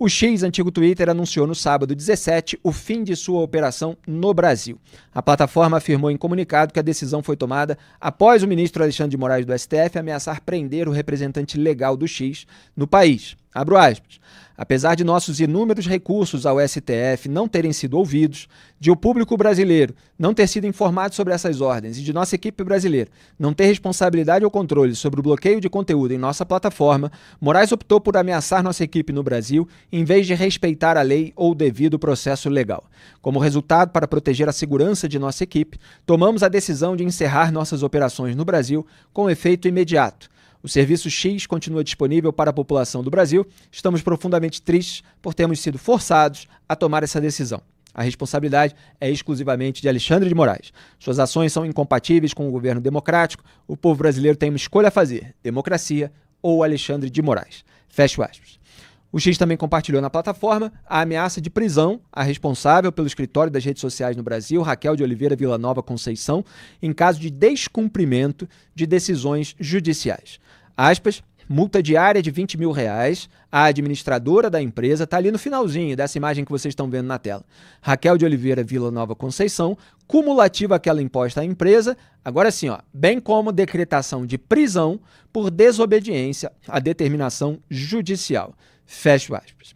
O X, antigo Twitter, anunciou no sábado 17 o fim de sua operação no Brasil. A plataforma afirmou em comunicado que a decisão foi tomada após o ministro Alexandre de Moraes do STF ameaçar prender o representante legal do X no país. Abro aspas. Apesar de nossos inúmeros recursos ao STF não terem sido ouvidos, de o público brasileiro não ter sido informado sobre essas ordens e de nossa equipe brasileira não ter responsabilidade ou controle sobre o bloqueio de conteúdo em nossa plataforma, Moraes optou por ameaçar nossa equipe no Brasil em vez de respeitar a lei ou o devido processo legal. Como resultado, para proteger a segurança de nossa equipe, tomamos a decisão de encerrar nossas operações no Brasil com efeito imediato. O serviço X continua disponível para a população do Brasil. Estamos profundamente tristes por termos sido forçados a tomar essa decisão. A responsabilidade é exclusivamente de Alexandre de Moraes. Suas ações são incompatíveis com o governo democrático. O povo brasileiro tem uma escolha a fazer: democracia ou Alexandre de Moraes. Fecho aspas. O X também compartilhou na plataforma a ameaça de prisão à responsável pelo escritório das redes sociais no Brasil, Raquel de Oliveira Villanova Conceição, em caso de descumprimento de decisões judiciais. Aspas, multa diária de R$20 mil. A administradora da empresa está ali no finalzinho dessa imagem que vocês estão vendo na tela. Raquel de Oliveira Villanova Conceição, cumulativa àquela imposta à empresa, agora sim, bem como decretação de prisão por desobediência à determinação judicial. Fecho aspas.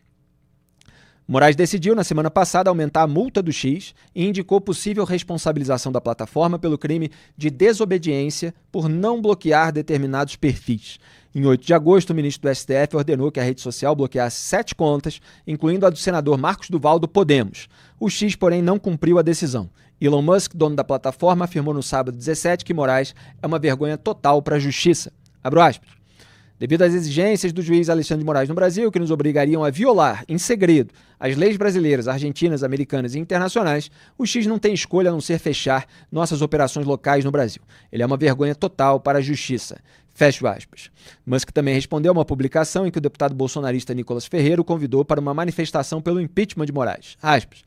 Moraes decidiu, na semana passada, aumentar a multa do X e indicou possível responsabilização da plataforma pelo crime de desobediência por não bloquear determinados perfis. Em 8 de agosto, o ministro do STF ordenou que a rede social bloqueasse 7 contas, incluindo a do senador Marcos Duval, do Podemos. O X, porém, não cumpriu a decisão. Elon Musk, dono da plataforma, afirmou no sábado 17 que Moraes é uma vergonha total para a justiça. Abro aspas. Devido às exigências do juiz Alexandre de Moraes no Brasil, que nos obrigariam a violar, em segredo, as leis brasileiras, argentinas, americanas e internacionais, o X não tem escolha a não ser fechar nossas operações locais no Brasil. Ele é uma vergonha total para a justiça. Fecho aspas. Musk também respondeu a uma publicação em que o deputado bolsonarista Nicolas Ferreira o convidou para uma manifestação pelo impeachment de Moraes. Aspas.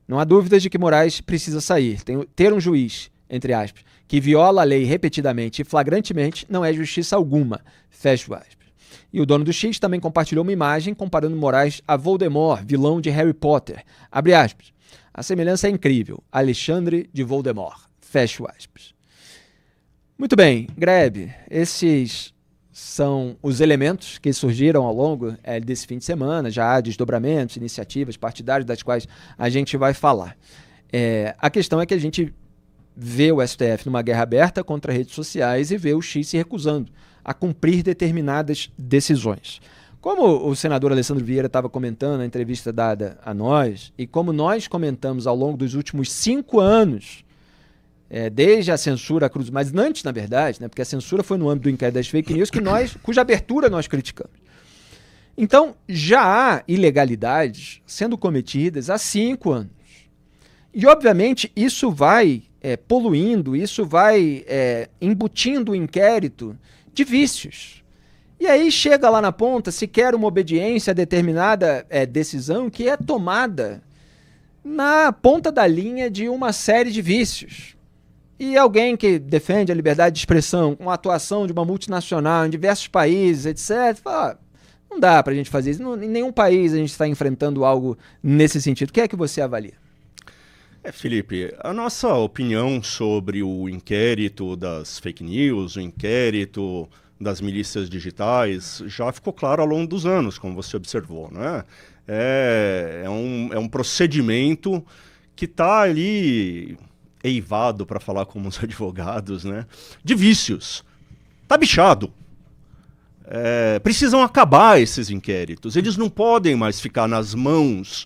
Não há dúvidas de que Moraes precisa sair. Ter um juiz, entre aspas, que viola a lei repetidamente e flagrantemente não é justiça alguma. Fecho aspas. E o dono do X também compartilhou uma imagem comparando Moraes a Voldemort, vilão de Harry Potter. Abre aspas. A semelhança é incrível. Alexandre de Voldemort. Fecho aspas. Muito bem, Grebe, esses são os elementos que surgiram ao longo desse fim de semana. Já há desdobramentos, iniciativas partidárias das quais a gente vai falar. A questão é que a gente vê o STF numa guerra aberta contra redes sociais e vê o X se recusando a cumprir determinadas decisões. Como o senador Alessandro Vieira estava comentando na entrevista dada a nós, e como nós comentamos ao longo dos últimos 5 anos, desde a censura cruz, mas antes, na verdade, porque a censura foi no âmbito do inquérito das fake news, cuja abertura nós criticamos. Então, já há ilegalidades sendo cometidas há 5 anos. E, obviamente, isso vai poluindo, isso vai embutindo o inquérito de vícios. E aí chega lá na ponta, se quer uma obediência a determinada decisão que é tomada na ponta da linha de uma série de vícios. E alguém que defende a liberdade de expressão com a atuação de uma multinacional em diversos países, etc., fala, não dá para a gente fazer isso. Em nenhum país a gente está enfrentando algo nesse sentido. O que é que você avalia? Felipe, a nossa opinião sobre o inquérito das fake news, o inquérito das milícias digitais, já ficou claro ao longo dos anos, como você observou, né? É um procedimento que está ali eivado, para falar como os advogados, né, de vícios. Está bichado. Precisam acabar esses inquéritos. Eles não podem mais ficar nas mãos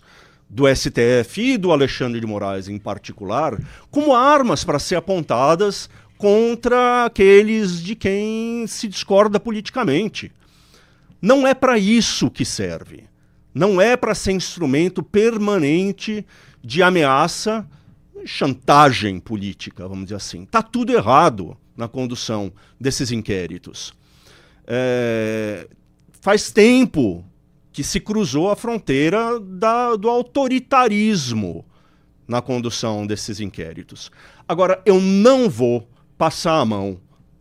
do STF e do Alexandre de Moraes em particular, como armas para ser apontadas contra aqueles de quem se discorda politicamente. Não é para isso que serve. Não é para ser instrumento permanente de ameaça, chantagem política, vamos dizer assim. Está tudo errado na condução desses inquéritos. Faz tempo que se cruzou a fronteira do autoritarismo na condução desses inquéritos. Agora, eu não vou passar a mão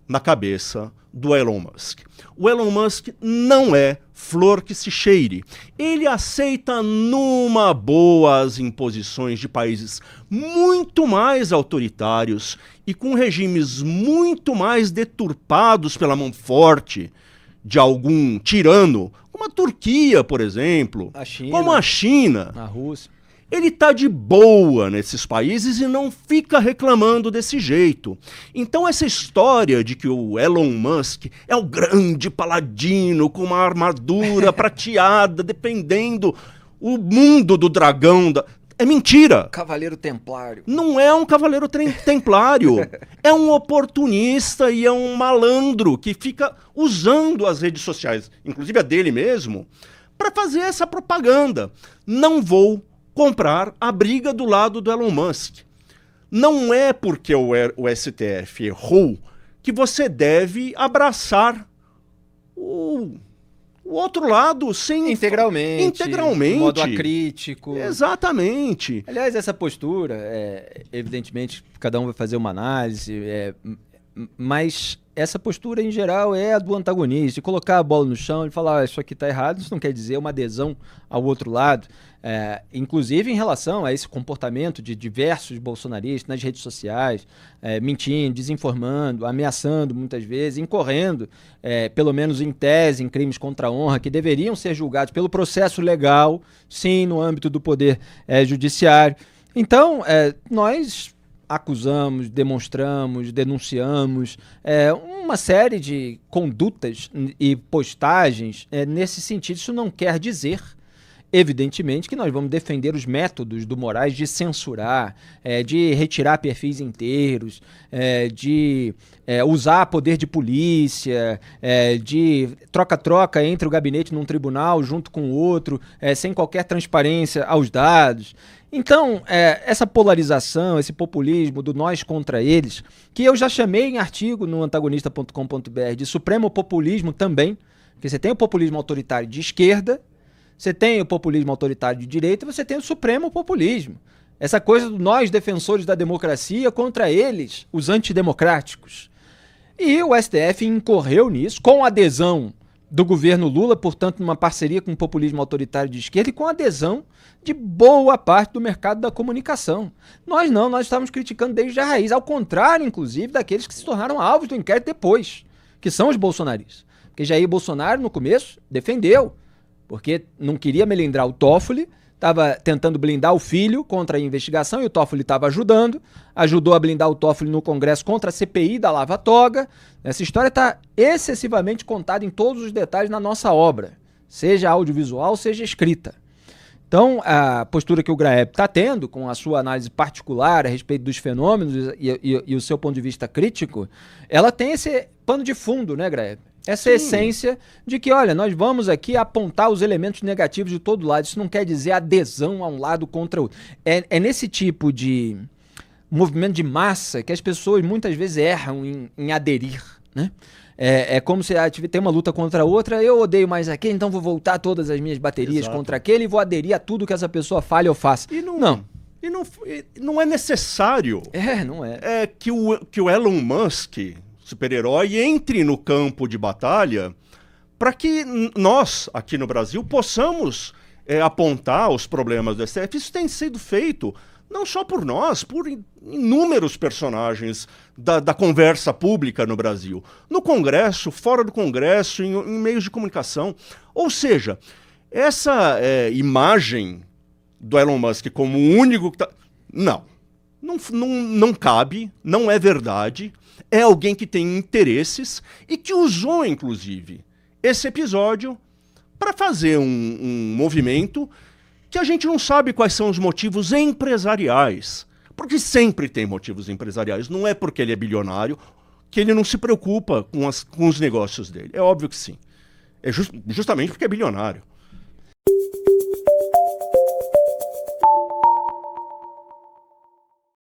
na cabeça do Elon Musk. O Elon Musk não é flor que se cheire. Ele aceita numa boa as imposições de países muito mais autoritários e com regimes muito mais deturpados pela mão forte de algum tirano, como a Turquia, por exemplo, como a China, a Rússia. Ele está de boa nesses países e não fica reclamando desse jeito. Então essa história de que o Elon Musk é o grande paladino com uma armadura prateada, defendendo o mundo do dragão, é mentira. Cavaleiro Templário. Não é um cavaleiro templário. É um oportunista e é um malandro que fica usando as redes sociais, inclusive a dele mesmo, para fazer essa propaganda. Não vou comprar a briga do lado do Elon Musk. Não é porque o STF errou que você deve abraçar o outro lado sem... Integralmente. De modo acrítico. Exatamente. Aliás, essa postura, evidentemente, cada um vai fazer uma análise, mas essa postura, em geral, é a do antagonista, de colocar a bola no chão e falar, isso aqui está errado, isso não quer dizer uma adesão ao outro lado. Inclusive em relação a esse comportamento de diversos bolsonaristas nas redes sociais, mentindo, desinformando, ameaçando muitas vezes, incorrendo, pelo menos em tese, em crimes contra a honra, que deveriam ser julgados pelo processo legal, sim, no âmbito do poder judiciário. Então, nós acusamos, demonstramos, denunciamos uma série de condutas e postagens nesse sentido. Isso não quer dizer, evidentemente, que nós vamos defender os métodos do Moraes de censurar, de retirar perfis inteiros, de usar poder de polícia, de troca-troca entre o gabinete num tribunal junto com o outro, sem qualquer transparência aos dados. Então, essa polarização, esse populismo do nós contra eles, que eu já chamei em artigo no antagonista.com.br de supremo populismo também, porque você tem o populismo autoritário de esquerda, você tem o populismo autoritário de direita, você tem o supremo populismo. Essa coisa do nós defensores da democracia contra eles, os antidemocráticos. E o STF incorreu nisso, com adesão do governo Lula, portanto, numa parceria com o populismo autoritário de esquerda e com adesão de boa parte do mercado da comunicação. Nós não, nós estávamos criticando desde a raiz, ao contrário, inclusive, daqueles que se tornaram alvos do inquérito depois, que são os bolsonaristas. Porque Jair Bolsonaro, no começo, defendeu, porque não queria melindrar o Toffoli, estava tentando blindar o filho contra a investigação e o Toffoli estava ajudou a blindar o Toffoli no Congresso contra a CPI da Lava Toga. Essa história está excessivamente contada em todos os detalhes na nossa obra, seja audiovisual, seja escrita. Então, a postura que o Graeb está tendo, com a sua análise particular a respeito dos fenômenos e o seu ponto de vista crítico, ela tem esse pano de fundo, né, Graeb? Essa essência de que, olha, nós vamos aqui apontar os elementos negativos de todo lado. Isso não quer dizer adesão a um lado contra o outro. É nesse tipo de movimento de massa que as pessoas muitas vezes erram em aderir, né? É como se tem uma luta contra a outra, eu odeio mais aquele, então vou voltar todas as minhas baterias contra aquele e vou aderir a tudo que essa pessoa fale ou faça. E não é necessário não é. Que o Elon Musk, super-herói, entre no campo de batalha para que nós, aqui no Brasil, possamos apontar os problemas do STF. Isso tem sido feito não só por nós, por inúmeros personagens da conversa pública no Brasil. No Congresso, fora do Congresso, em meios de comunicação. Ou seja, essa imagem do Elon Musk como o único que está... Não cabe, não é verdade. É alguém que tem interesses e que usou, inclusive, esse episódio para fazer um movimento que a gente não sabe quais são os motivos empresariais. Porque sempre tem motivos empresariais. Não é porque ele é bilionário que ele não se preocupa com os negócios dele. É óbvio que sim. É justamente porque é bilionário.